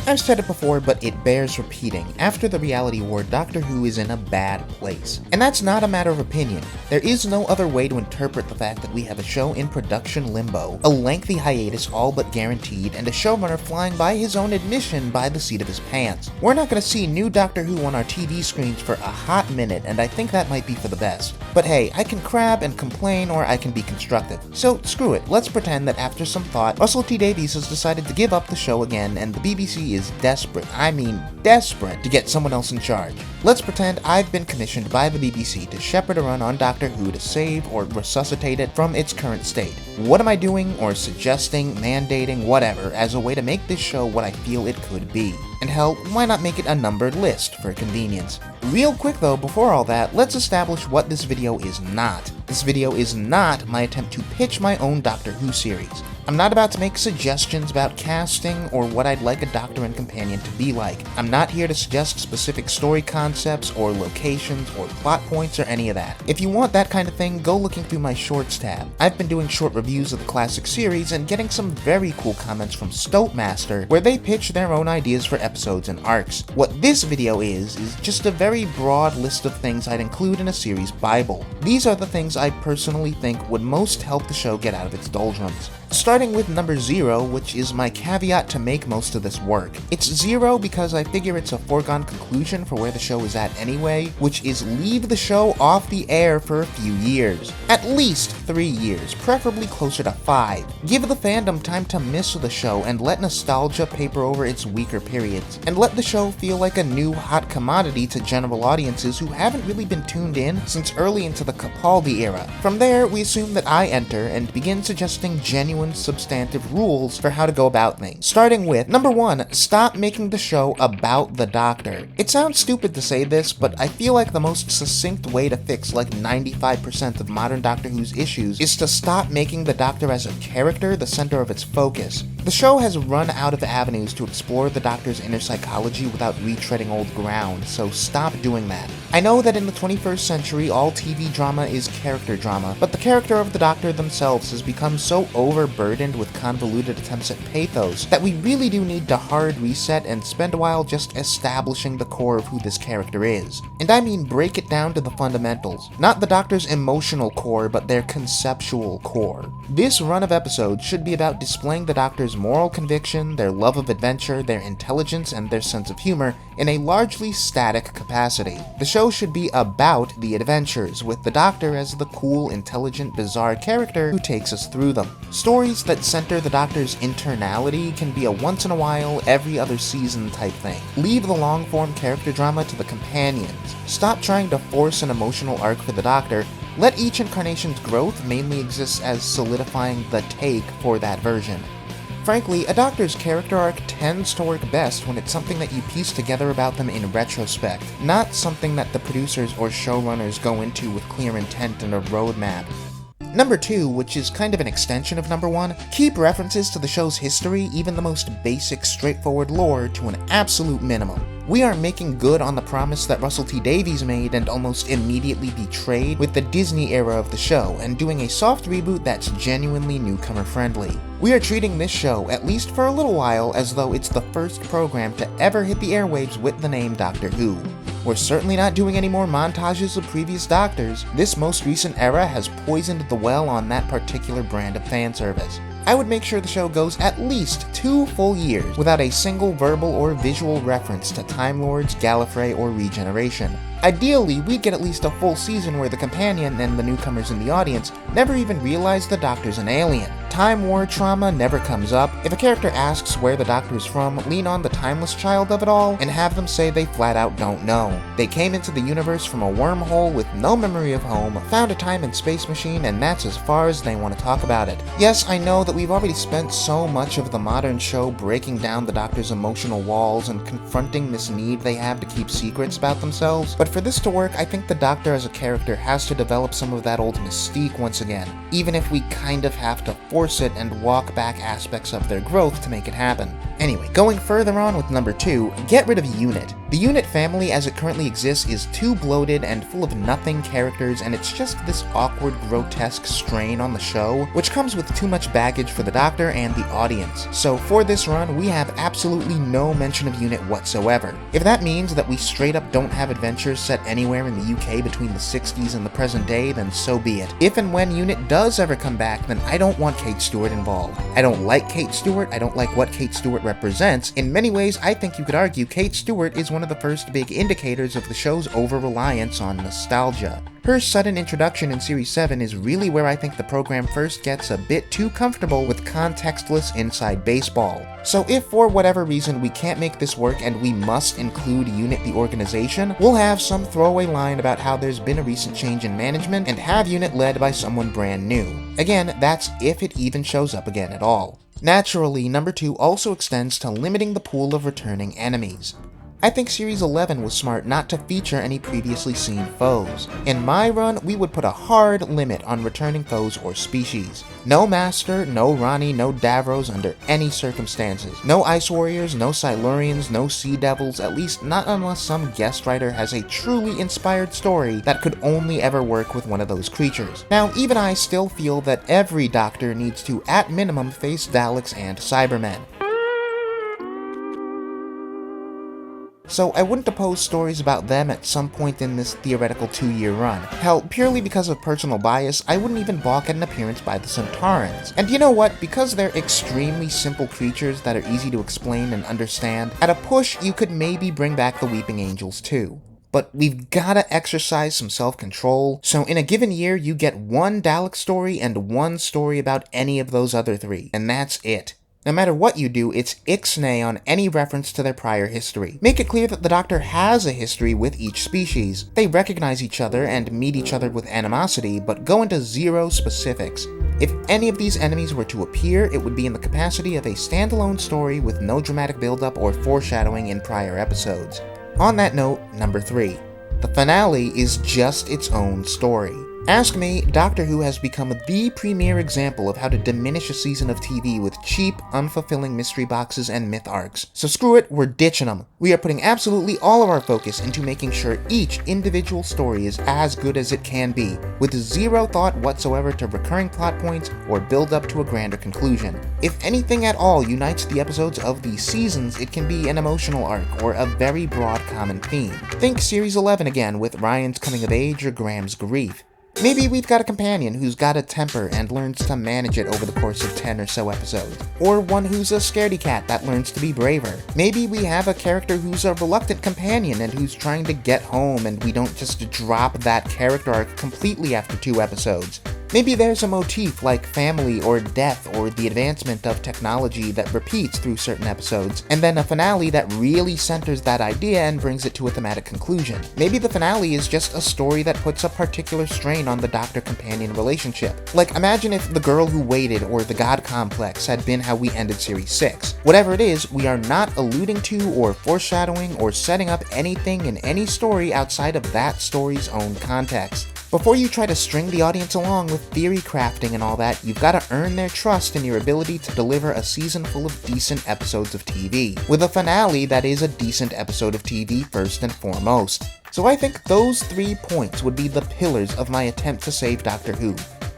I've said it before, but it bears repeating. After the reality war, Doctor Who is in a bad place. And that's not a matter of opinion. There is no other way to interpret the fact that we have a show in production limbo, a lengthy hiatus all but guaranteed, and a showrunner flying by his own admission by the seat of his pants. We're not going to see new Doctor Who on our TV screens for a hot minute, and I think that might be for the best. But hey, I can crab and complain, or I can be constructive. So screw it, let's pretend that after some thought, Russell T Davies has decided to give up the show again, and the BBC is desperate, I mean desperate, to get someone else in charge. Let's pretend I've been commissioned by the BBC to shepherd a run on Doctor Who to save or resuscitate it from its current state. What am I doing, or suggesting, mandating, whatever, as a way to make this show what I feel it could be? And hell, why not make it a numbered list for convenience? Real quick though, before all that, let's establish what this video is not. This video is not my attempt to pitch my own Doctor Who series. I'm not about to make suggestions about casting or what I'd like a Doctor and companion to be like. I'm not here to suggest specific story concepts or locations or plot points or any of that. If you want that kind of thing, go looking through my shorts tab. I've been doing short reviews of the classic series and getting some very cool comments from Stopemaster where they pitch their own ideas for episodes and arcs. What this video is just a very broad list of things I'd include in a series bible. These are the things I personally think would most help the show get out of its doldrums. Starting with number 0, which is my caveat to make most of this work. It's 0 because I figure it's a foregone conclusion for where the show is at anyway, which is leave the show off the air for a few years. At least 3 years, preferably closer to 5. Give the fandom time to miss the show and let nostalgia paper over its weaker periods, and let the show feel like a new hot commodity to general audiences who haven't really been tuned in since early into the Capaldi era. From there, we assume that I enter and begin suggesting genuine substantive rules for how to go about things. Starting with, number 1, stop making the show about the Doctor. It sounds stupid to say this, but I feel like the most succinct way to fix like 95% of modern Doctor Who's issues is to stop making the Doctor as a character the center of its focus. The show has run out of avenues to explore the Doctor's inner psychology without retreading old ground, so stop doing that. I know that in the 21st century all TV drama is character drama, but the character of the Doctor themselves has become so overburdened with convoluted attempts at pathos that we really do need to hard reset and spend a while just establishing the core of who this character is. And I mean break it down to the fundamentals. Not the Doctor's emotional core, but their conceptual core. This run of episodes should be about displaying the Doctor's moral conviction, their love of adventure, their intelligence, and their sense of humor in a largely static capacity. The show should be about the adventures, with the Doctor as the cool, intelligent, bizarre character who takes us through them. Stories that center the Doctor's internality can be a once-in-a-while, every other season type thing. Leave the long-form character drama to the companions. Stop trying to force an emotional arc for the Doctor. Let each incarnation's growth mainly exist as solidifying the take for that version. Frankly, a Doctor's character arc tends to work best when it's something that you piece together about them in retrospect, not something that the producers or showrunners go into with clear intent and a roadmap. Number 2, which is kind of an extension of number 1, keep references to the show's history, even the most basic, straightforward lore, to an absolute minimum. We are making good on the promise that Russell T Davies made and almost immediately betrayed with the Disney era of the show, and doing a soft reboot that's genuinely newcomer friendly. We are treating this show, at least for a little while, as though it's the first program to ever hit the airwaves with the name Doctor Who. We're certainly not doing any more montages of previous Doctors. This most recent era has poisoned the well on that particular brand of fan service. I would make sure the show goes at least 2 full years without a single verbal or visual reference to Time Lords, Gallifrey, or regeneration. Ideally, we'd get at least a full season where the companion and the newcomers in the audience never even realize the Doctor's an alien. Time War trauma never comes up. If a character asks where the Doctor is from, lean on the timeless child of it all and have them say they flat out don't know. They came into the universe from a wormhole with no memory of home, found a time and space machine, and that's as far as they want to talk about it. Yes, I know that we've already spent so much of the modern show breaking down the Doctor's emotional walls and confronting this need they have to keep secrets about themselves, but for this to work, I think the Doctor as a character has to develop some of that old mystique once again, even if we kind of have to force it and walk back aspects of their growth to make it happen. Anyway, going further on with number 2, get rid of Unit. The Unit family as it currently exists is too bloated and full of nothing characters, and it's just this awkward, grotesque strain on the show, which comes with too much baggage for the Doctor and the audience. So for this run, we have absolutely no mention of Unit whatsoever. If that means that we straight up don't have adventures set anywhere in the UK between the 60s and the present day, then so be it. If and when Unit does ever come back, then I don't want Kate Stewart involved. I don't like Kate Stewart, I don't like what Kate Stewart represents. In many ways, I think you could argue Kate Stewart is one of the first big indicators of the show's over-reliance on nostalgia. Her sudden introduction in Series 7 is really where I think the program first gets a bit too comfortable with contextless inside baseball. So if for whatever reason we can't make this work and we must include Unit the organization, we'll have some throwaway line about how there's been a recent change in management and have Unit led by someone brand new. Again, that's if it even shows up again at all. Naturally, number 2 also extends to limiting the pool of returning enemies. I think Series 11 was smart not to feature any previously seen foes. In my run, we would put a hard limit on returning foes or species. No Master, no Rani, no Davros under any circumstances. No Ice Warriors, no Silurians, no Sea Devils, at least not unless some guest writer has a truly inspired story that could only ever work with one of those creatures. Now, even I still feel that every Doctor needs to, at minimum, face Daleks and Cybermen. So I wouldn't oppose stories about them at some point in this theoretical 2-year run. Hell, purely because of personal bias, I wouldn't even balk at an appearance by the Centaurans. And you know what? Because they're extremely simple creatures that are easy to explain and understand, at a push you could maybe bring back the Weeping Angels too. But we've gotta exercise some self-control, so in a given year you get one Dalek story and one story about any of those other 3, and that's it. No matter what you do, it's ixnay on any reference to their prior history. Make it clear that the Doctor has a history with each species. They recognize each other and meet each other with animosity, but go into zero specifics. If any of these enemies were to appear, it would be in the capacity of a standalone story with no dramatic build-up or foreshadowing in prior episodes. On that note, number 3. The finale is just its own story. Ask me, Doctor Who has become the premier example of how to diminish a season of TV with cheap, unfulfilling mystery boxes and myth arcs. So screw it, we're ditching them. We are putting absolutely all of our focus into making sure each individual story is as good as it can be, with zero thought whatsoever to recurring plot points or build up to a grander conclusion. If anything at all unites the episodes of these seasons, it can be an emotional arc or a very broad common theme. Think Series 11 again with Ryan's coming of age or Graham's grief. Maybe we've got a companion who's got a temper and learns to manage it over the course of 10 or so episodes. Or one who's a scaredy cat that learns to be braver. Maybe we have a character who's a reluctant companion and who's trying to get home, and we don't just drop that character arc completely after 2 episodes. Maybe there's a motif like family or death or the advancement of technology that repeats through certain episodes, and then a finale that really centers that idea and brings it to a thematic conclusion. Maybe the finale is just a story that puts a particular strain on the Doctor-companion relationship. Like, imagine if The Girl Who Waited or The God Complex had been how we ended Series 6. Whatever it is, we are not alluding to or foreshadowing or setting up anything in any story outside of that story's own context. Before you try to string the audience along with theory crafting and all that, you've got to earn their trust in your ability to deliver a season full of decent episodes of TV, with a finale that is a decent episode of TV first and foremost. So I think those 3 points would be the pillars of my attempt to save Doctor Who.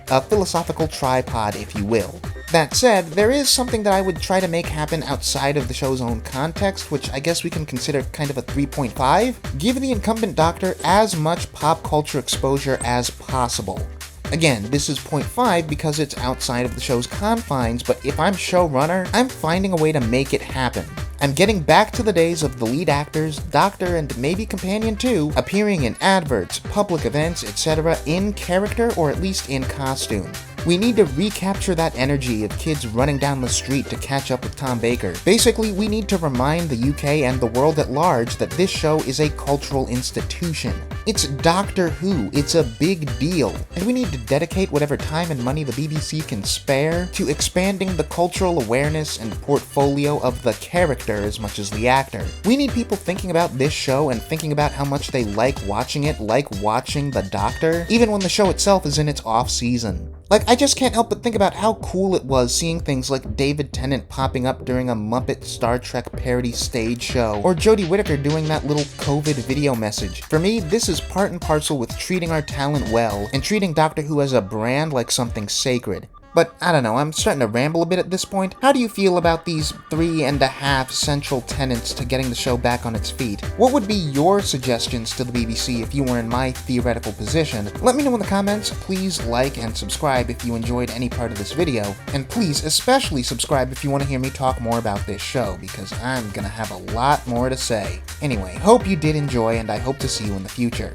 A philosophical tripod, if you will. That said, there is something that I would try to make happen outside of the show's own context, which I guess we can consider kind of a 3.5. Give the incumbent Doctor as much pop culture exposure as possible. Again, this is 0.5 because it's outside of the show's confines, but if I'm showrunner, I'm finding a way to make it happen. I'm getting back to the days of the lead actors, Doctor and maybe Companion too, appearing in adverts, public events, etc. in character or at least in costume. We need to recapture that energy of kids running down the street to catch up with Tom Baker. Basically, we need to remind the UK and the world at large that this show is a cultural institution. It's Doctor Who, it's a big deal, and we need to dedicate whatever time and money the BBC can spare to expanding the cultural awareness and portfolio of the character as much as the actor. We need people thinking about this show and thinking about how much they like watching it, like watching the Doctor, even when the show itself is in its off-season. Like, I just can't help but think about how cool it was seeing things like David Tennant popping up during a Muppet Star Trek parody stage show, or Jodie Whittaker doing that little COVID video message. For me, this is part and parcel with treating our talent well, and treating Doctor Who as a brand like something sacred. But I don't know, I'm starting to ramble a bit at this point. How do you feel about these 3.5 central tenets to getting the show back on its feet? What would be your suggestions to the BBC if you were in my theoretical position? Let me know in the comments. Please like and subscribe if you enjoyed any part of this video, and please especially subscribe if you want to hear me talk more about this show, because I'm gonna have a lot more to say. Anyway, hope you did enjoy, and I hope to see you in the future.